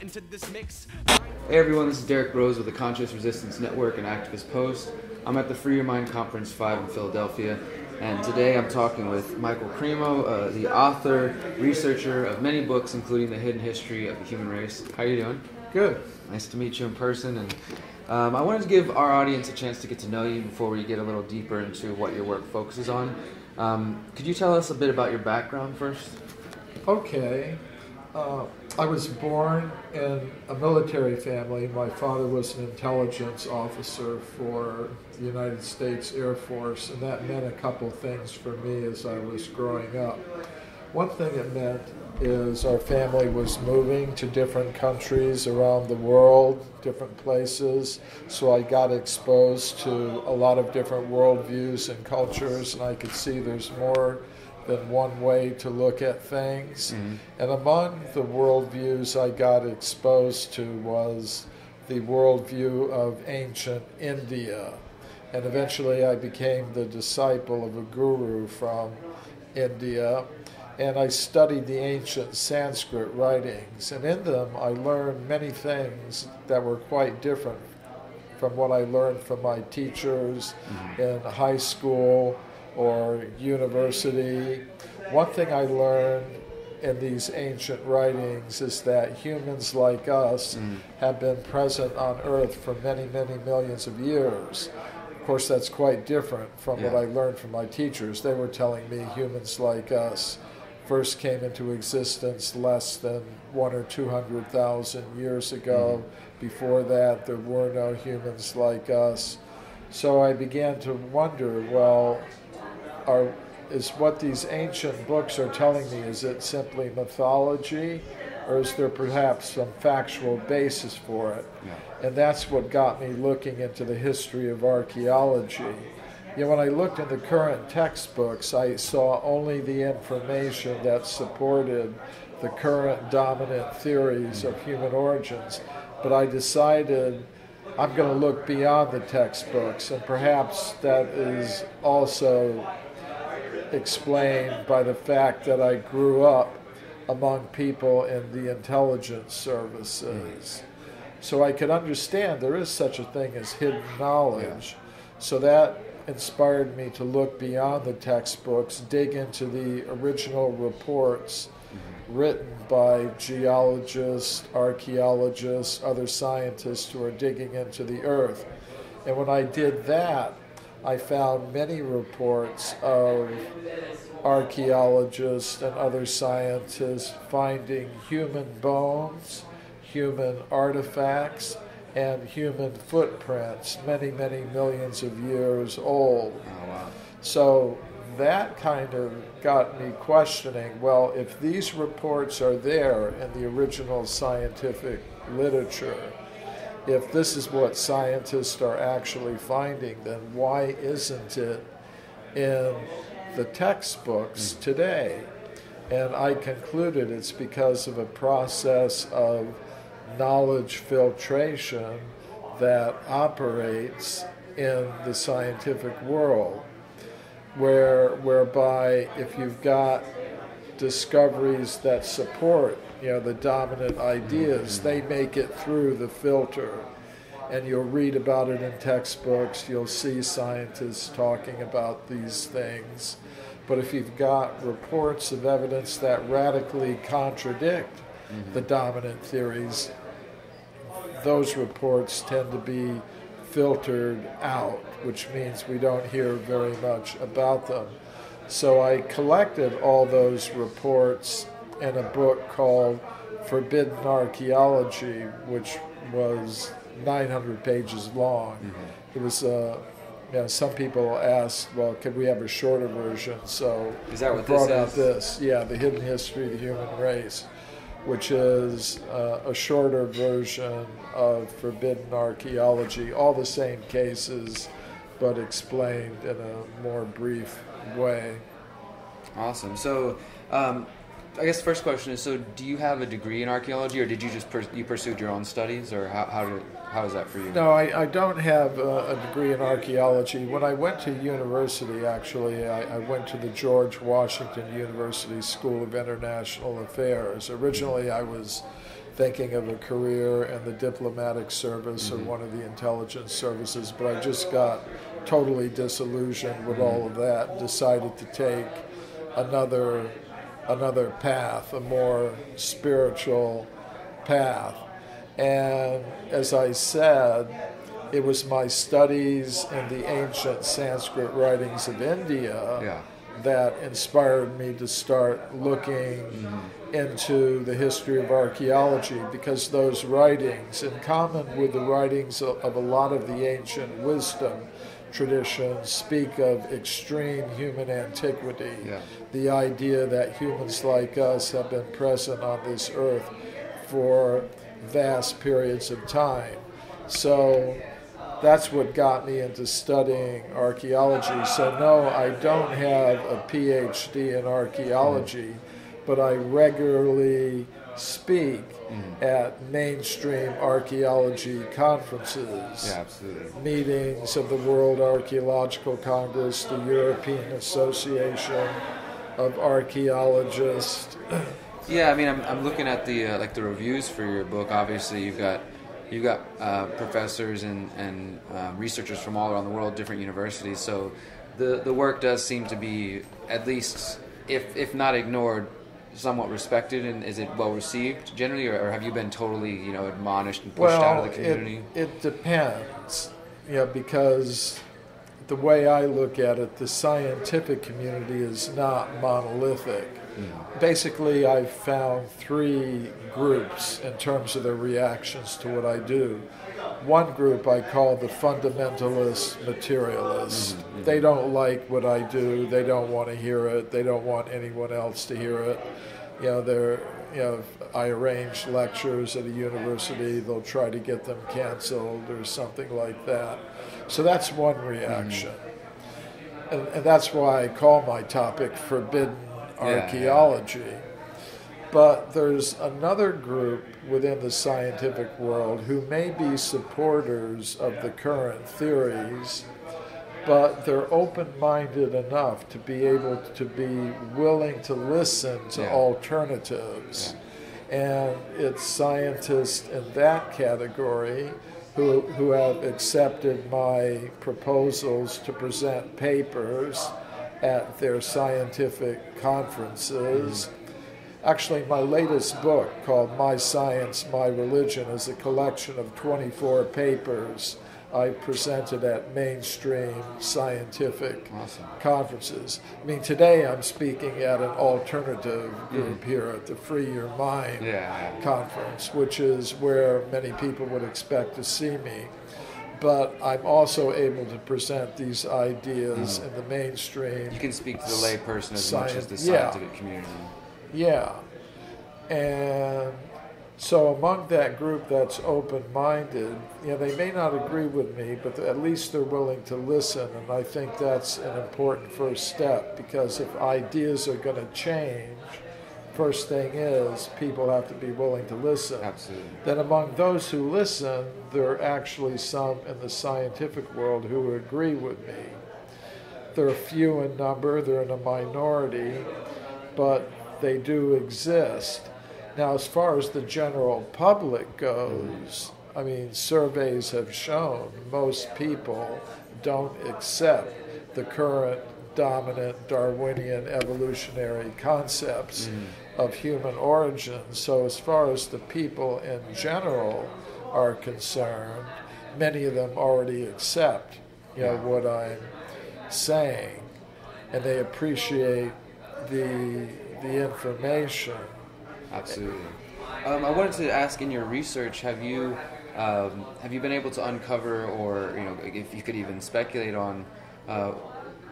into this mix. Hey everyone, this is Derrick Broze with the Conscious Resistance Network and Activist Post. I'm at the Free Your Mind Conference 5 in Philadelphia, and today I'm talking with Michael Cremo, the author, researcher of many books, including The Hidden History of the Human Race. How are you doing? Good. Nice to meet you in person, and I wanted to give our audience a chance to get to know you before we get a little deeper into what your work focuses on. Could you tell us a bit about your background first? Okay. I was born in a military family. My father was an intelligence officer for the United States Air Force, and that meant a couple things for me as I was growing up. One thing it meant is our family was moving to different countries around the world, different places, so I got exposed to a lot of different worldviews and cultures, and I could see there's more than one way to look at things. Mm-hmm. And among the worldviews I got exposed to was the worldview of ancient India. And eventually I became the disciple of a guru from India. And I studied the ancient Sanskrit writings. And in them I learned many things that were quite different from what I learned from my teachers in high school or university. One thing I learned in these ancient writings is that humans like us have been present on Earth for many, many millions of years. Of course, that's quite different from what I learned from my teachers. They were telling me humans like us first came into existence less than 100,000 or 200,000 years ago. Before that, there were no humans like us. So I began to wonder, well, is what these ancient books are telling me, is it simply mythology, or is there perhaps some factual basis for it? And that's what got me looking into the history of archaeology. You know, when I looked in the current textbooks, I saw only the information that supported the current dominant theories of human origins, but I decided I'm going to look beyond the textbooks, and perhaps that is also explained by the fact that I grew up among people in the intelligence services. So I could understand there is such a thing as hidden knowledge. So that inspired me to look beyond the textbooks, dig into the original reports written by geologists, archaeologists, other scientists who are digging into the earth. And when I did that, I found many reports of archaeologists and other scientists finding human bones, human artifacts, and human footprints, many, many millions of years old. Oh, wow. So that kind of got me questioning, well, if these reports are there in the original scientific literature, if this is what scientists are actually finding, then why isn't it in the textbooks today? And I concluded it's because of a process of knowledge filtration that operates in the scientific world, whereby if you've got discoveries that support the dominant ideas, they make it through the filter. And you'll read about it in textbooks, you'll see scientists talking about these things. But if you've got reports of evidence that radically contradict the dominant theories, those reports tend to be filtered out, which means we don't hear very much about them. So I collected all those reports in a book called Forbidden Archaeology, which was 900 pages long. It was, some people asked, well, could we have a shorter version? So is that what I brought this out is? this, The Hidden History of the Human Race, which is a shorter version of Forbidden Archaeology, all the same cases, but explained in a more brief way. Awesome. So I guess the first question is, so do you have a degree in archaeology, or did you just you pursued your own studies, or how is that for you? No, I don't have a degree in archaeology. When I went to university, actually, I went to the George Washington University School of International Affairs. Originally, I was thinking of a career in the diplomatic service or one of the intelligence services, but I just got totally disillusioned with all of that and decided to take another path, a more spiritual path. And as I said, it was my studies in the ancient Sanskrit writings of India that inspired me to start looking into the history of archaeology, because those writings, in common with the writings of a lot of the ancient wisdom traditions, speak of extreme human antiquity, the idea that humans like us have been present on this earth for vast periods of time. So that's what got me into studying archaeology. So no, I don't have a PhD in archaeology, but I regularly speak at mainstream archaeology conferences, meetings of the World Archaeological Congress, the European Association of Archaeologists. Yeah, I mean, I'm looking at the the reviews for your book. Obviously, you've got professors and researchers from all around the world, different universities. So the work does seem to be, at least if not ignored, somewhat respected. And is it well received generally, or have you been totally admonished and pushed out of the community? It depends, because the way I look at it, the scientific community is not monolithic. Basically, I've found three groups in terms of their reactions to what I do. One group I call the fundamentalist materialist. They don't like what I do. They don't want to hear it. They don't want anyone else to hear it. I arrange lectures at a university. They'll try to get them canceled or something like that. So that's one reaction. And that's why I call my topic Forbidden Archaeology. But there's another group within the scientific world who may be supporters of the current theories, but they're open-minded enough to be able to be willing to listen to alternatives. And it's scientists in that category who have accepted my proposals to present papers at their scientific conferences. Actually, my latest book, called My Science, My Religion, is a collection of 24 papers I presented at mainstream scientific conferences. I mean, today I'm speaking at an alternative group here at the Free Your Mind conference, which is where many people would expect to see me. But I'm also able to present these ideas in the mainstream. You can speak to the lay person as much as the scientific community. Yeah. And so among that group that's open-minded, they may not agree with me, but at least they're willing to listen. And I think that's an important first step, because if ideas are going to change, first thing is people have to be willing to listen. Absolutely. Then among those who listen, there are actually some in the scientific world who agree with me. They're few in number, they're in a minority, but they do exist. Now, as far as the general public goes, I mean, surveys have shown most people don't accept the current dominant Darwinian evolutionary concepts of human origin. So as far as the people in general are concerned, many of them already accept what I'm saying, and they appreciate the information. Absolutely. I wanted to ask, in your research, have you been able to uncover, or if you could even speculate on,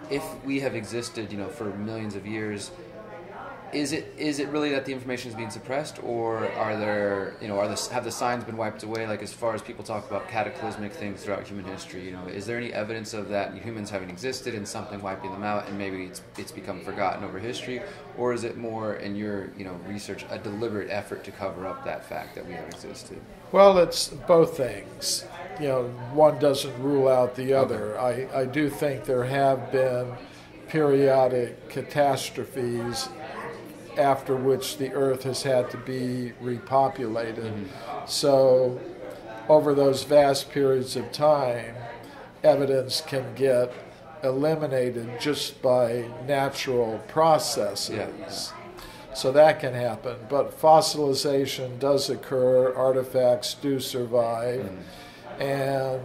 if we have existed, for millions of years, is it really that the information is being suppressed, or are there, have the signs been wiped away? Like, as far as people talk about cataclysmic things throughout human history, is there any evidence of that humans having existed and something wiping them out, and maybe it's become forgotten over history, or is it more, in your research, a deliberate effort to cover up that fact that we have existed? Well, it's both things. One doesn't rule out the other. I do think there have been periodic catastrophes after which the earth has had to be repopulated. So over those vast periods of time, evidence can get eliminated just by natural processes. So that can happen. But fossilization does occur, artifacts do survive, and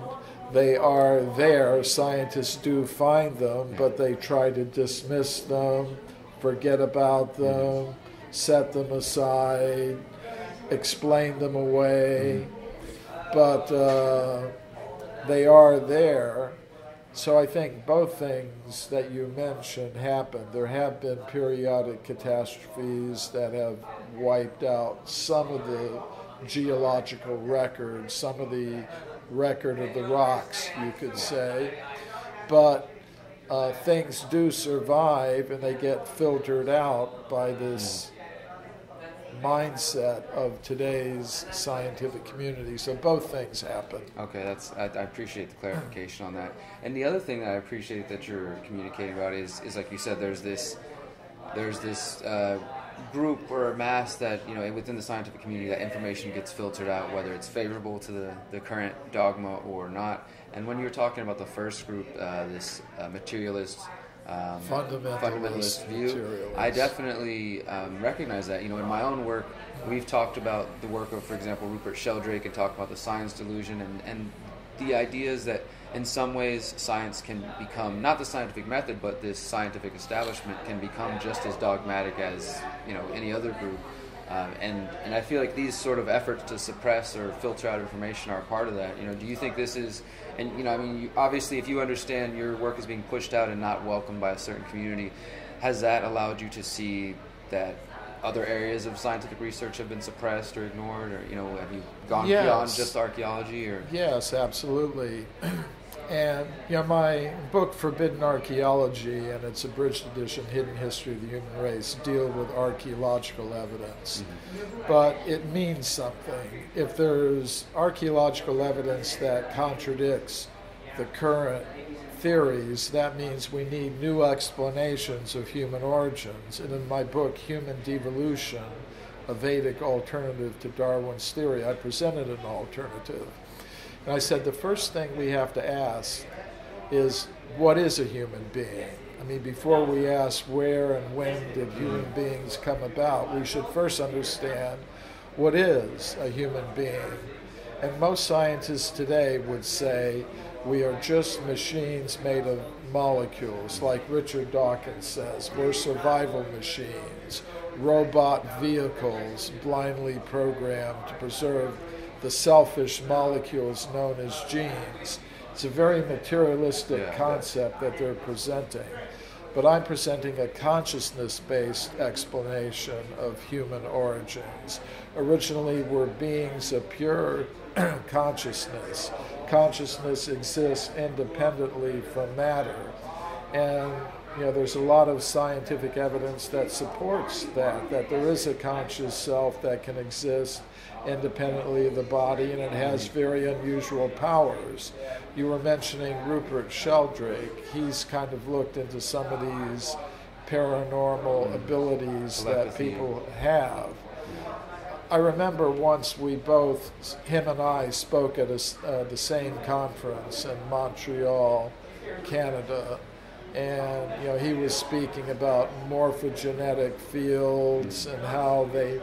they are there. Scientists do find them, but they try to dismiss them, forget about them, set them aside, explain them away. But they are there. So I think both things that you mentioned happen. There have been periodic catastrophes that have wiped out some of the geological records, some of the record of the rocks, you could say. But things do survive, and they get filtered out by this mindset of today's scientific community. So both things happen. Okay, I appreciate the clarification on that. And the other thing that I appreciate that you're communicating about is like you said, there's this group or a mass that, within the scientific community, that information gets filtered out, whether it's favorable to the current dogma or not. And when you're talking about the first group, this materialist, fundamentalist view, I definitely recognize that. In my own work, we've talked about the work of, for example, Rupert Sheldrake, and talked about the science delusion and the ideas that in some ways science can become, not the scientific method, but this scientific establishment can become just as dogmatic as any other group. And I feel like these sort of efforts to suppress or filter out information are a part of that. Do you think this is, and obviously if you understand your work is being pushed out and not welcomed by a certain community, has that allowed you to see that other areas of scientific research have been suppressed or ignored, or have you gone beyond just archaeology? Or yes, absolutely. And my book Forbidden Archaeology and its abridged edition Hidden History of the Human Race deal with archaeological evidence. But it means something. If there's archaeological evidence that contradicts the current theories, that means we need new explanations of human origins. And in my book Human Devolution, a Vedic alternative to Darwin's theory, I presented an alternative. And I said the first thing we have to ask is, what is a human being? Before we ask where and when did human beings come about, we should first understand what is a human being. And most scientists today would say we are just machines made of molecules, like Richard Dawkins says. We're survival machines, robot vehicles blindly programmed to preserve the selfish molecules known as genes. It's a very materialistic concept that they're presenting. But I'm presenting a consciousness-based explanation of human origins. Originally, we're beings of pure consciousness. Consciousness exists independently from matter. And there's a lot of scientific evidence that supports that there is a conscious self that can exist independently of the body, and it has very unusual powers. You were mentioning Rupert Sheldrake. He's kind of looked into some of these paranormal abilities that people have. I remember once him and I spoke at the same conference in Montreal, Canada, and he was speaking about morphogenetic fields and how they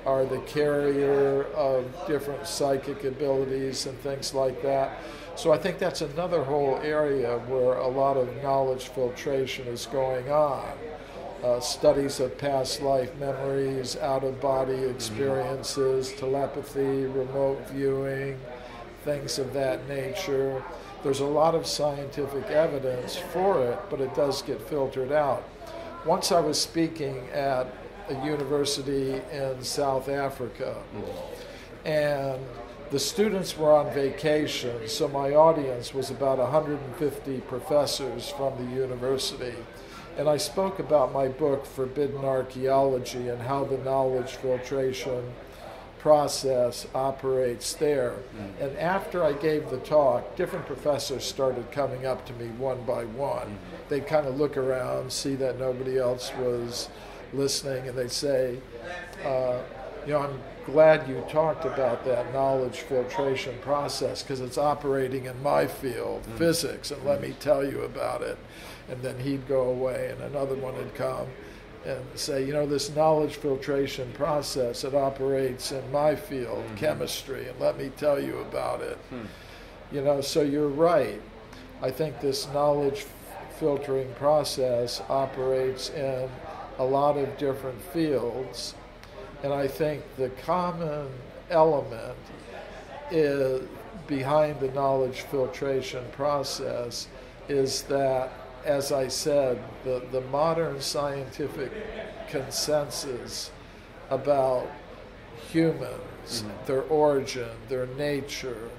are the carrier of different psychic abilities and things like that. So I think that's another whole area where a lot of knowledge filtration is going on. Studies of past life memories, out-of-body experiences, telepathy, remote viewing, things of that nature. There's a lot of scientific evidence for it, but it does get filtered out. Once I was speaking at a university in South Africa, and the students were on vacation, so my audience was about 150 professors from the university. And I spoke about my book, Forbidden Archaeology, and how the knowledge filtration process operates there. And after I gave the talk, different professors started coming up to me one by one. They'd kind of look around, see that nobody else was listening, and they say, I'm glad you talked about that knowledge filtration process because it's operating in my field, physics, and let me tell you about it. And then he'd go away, and another one would come and say, this knowledge filtration process, it operates in my field, chemistry, and let me tell you about it. So you're right. I think this knowledge filtering process operates in a lot of different fields, and I think the common element is behind the knowledge filtration process is that, as I said, the modern scientific consensus about humans, their origin, their nature,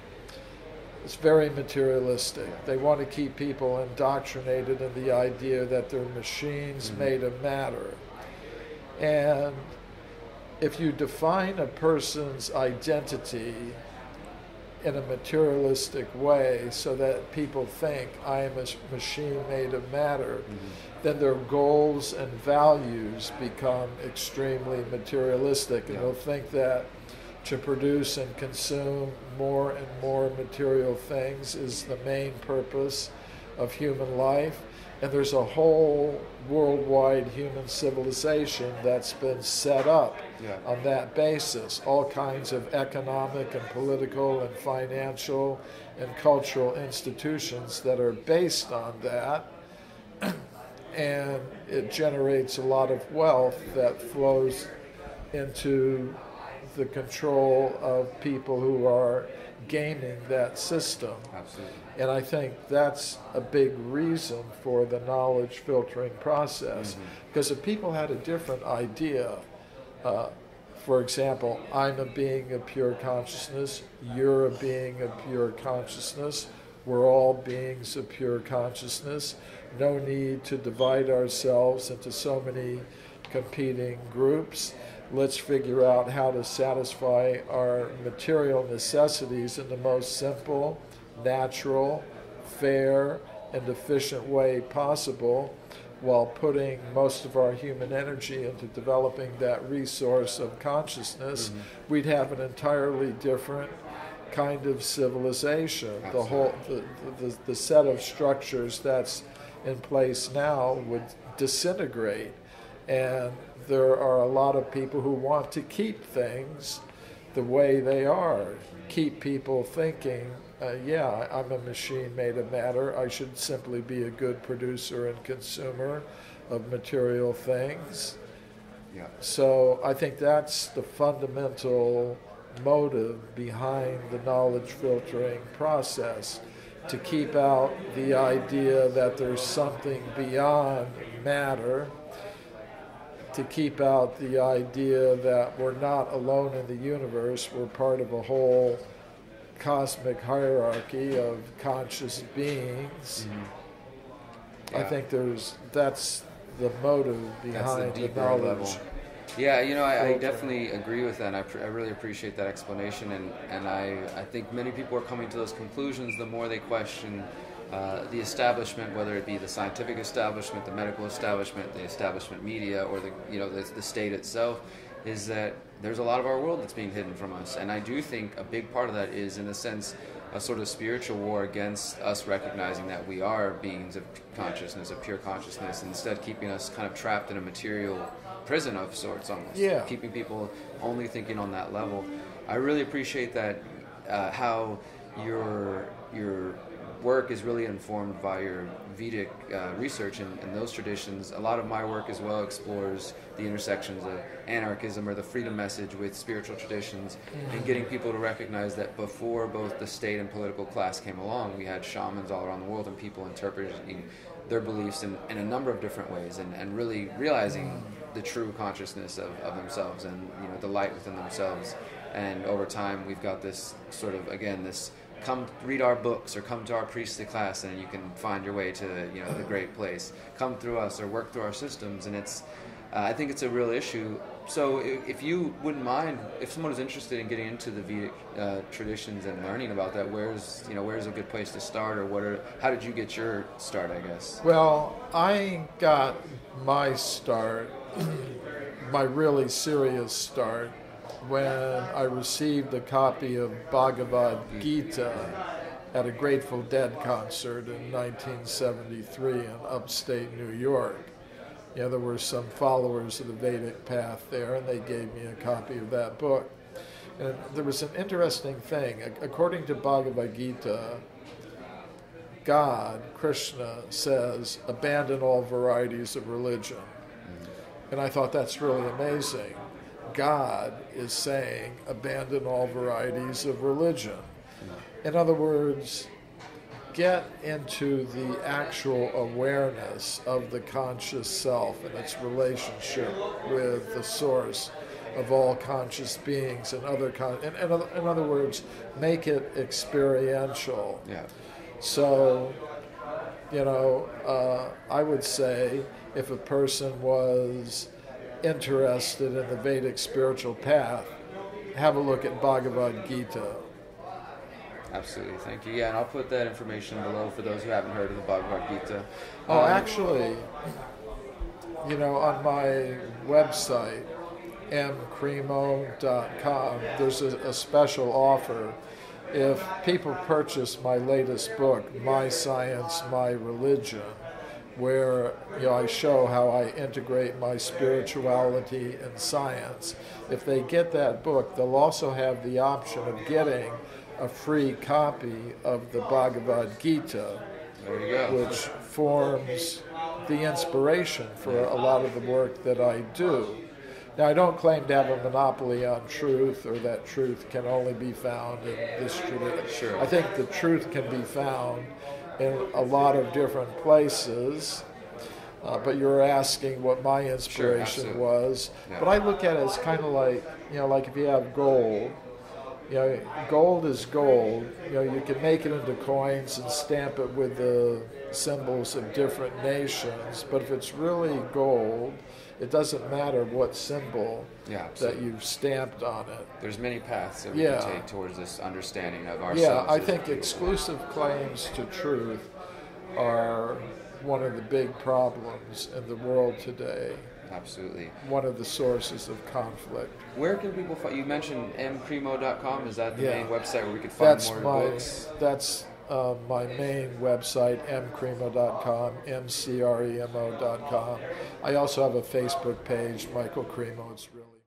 is very materialistic. They want to keep people indoctrinated in the idea that they're machines made of matter. And if you define a person's identity in a materialistic way so that people think I am a machine made of matter, then their goals and values become extremely materialistic, and they'll think that to produce and consume more and more material things is the main purpose of human life. And there's a whole worldwide human civilization that's been set up on that basis. All kinds of economic and political and financial and cultural institutions that are based on that. And it generates a lot of wealth that flows into the control of people who are gaming that system. Absolutely. And I think that's a big reason for the knowledge filtering process. Because if people had a different idea, for example, I'm a being of pure consciousness, you're a being of pure consciousness, we're all beings of pure consciousness, no need to divide ourselves into so many competing groups. Let's figure out how to satisfy our material necessities in the most simple, natural, fair, and efficient way possible, while putting most of our human energy into developing that resource of consciousness. We'd have an entirely different kind of civilization. The set of structures that's in place now would disintegrate, and there are a lot of people who want to keep things the way they are, keep people thinking, I'm a machine made of matter, I should simply be a good producer and consumer of material things. So I think that's the fundamental motive behind the knowledge filtering process, to keep out the idea that there's something beyond matter, to keep out the idea that we're not alone in the universe, we're part of a whole cosmic hierarchy of conscious beings. I think that's the motive behind the knowledge level. I definitely agree with that. I really appreciate that explanation, and I think many people are coming to those conclusions the more they question the establishment, whether it be the scientific establishment, the medical establishment, the establishment media, or the state itself, is that there's a lot of our world that's being hidden from us. And I do think a big part of that is, in a sense, a sort of spiritual war against us recognizing that we are beings of consciousness, of pure consciousness, instead keeping us kind of trapped in a material prison of sorts, almost. Keeping people only thinking on that level. I really appreciate that, how your work is really informed by your Vedic research and those traditions. A lot of my work as well explores the intersections of anarchism or the freedom message with spiritual traditions, and getting people to recognize that before both the state and political class came along, we had shamans all around the world and people interpreting their beliefs in a number of different ways, and really realizing the true consciousness of themselves and the light within themselves. And over time we've got this sort of, again, this come read our books or come to our priestly class and you can find your way to the great place. Come through us or work through our systems, and it's I think it's a real issue. So if you wouldn't mind, if someone is interested in getting into the Vedic traditions and learning about that, where's a good place to start, or how did you get your start, I guess? Well, I got my start my really serious start when I received a copy of Bhagavad Gita at a Grateful Dead concert in 1973 in upstate New York. There were some followers of the Vedic path there, and they gave me a copy of that book. And there was an interesting thing. According to Bhagavad Gita, God, Krishna, says, abandon all varieties of religion. And I thought that's really amazing. God is saying, abandon all varieties of religion. In other words, get into the actual awareness of the conscious self and its relationship with the source of all conscious beings and other in other words, make it experiential. Yeah. So, I would say if a person was interested in the Vedic spiritual path, have a look at Bhagavad Gita. Absolutely, thank you. Yeah, and I'll put that information below for those who haven't heard of the Bhagavad Gita. Actually, on my website, mcremo.com, there's a special offer. If people purchase my latest book, My Science, My Religion, where I show how I integrate my spirituality and science, if they get that book, they'll also have the option of getting a free copy of the Bhagavad Gita, there you go, which forms the inspiration for a lot of the work that I do. Now, I don't claim to have a monopoly on truth or that truth can only be found in this tradition. Sure. I think the truth can be found in a lot of different places, but you're asking what my inspiration was. Yeah. But I look at it as kind of like, like if you have gold, gold is gold. You can make it into coins and stamp it with the symbols of different nations, but if it's really gold, it doesn't matter what symbol that you've stamped on it. There's many paths that we can take towards this understanding of ourselves. Yeah, I think exclusive claims to truth are one of the big problems in the world today. Absolutely. One of the sources of conflict. Where can people find, you mentioned mcremo.com, is that the main website where we could find more books? That's my main website, mcremo.com, mcremo.com. I also have a Facebook page, Michael Cremo. It's really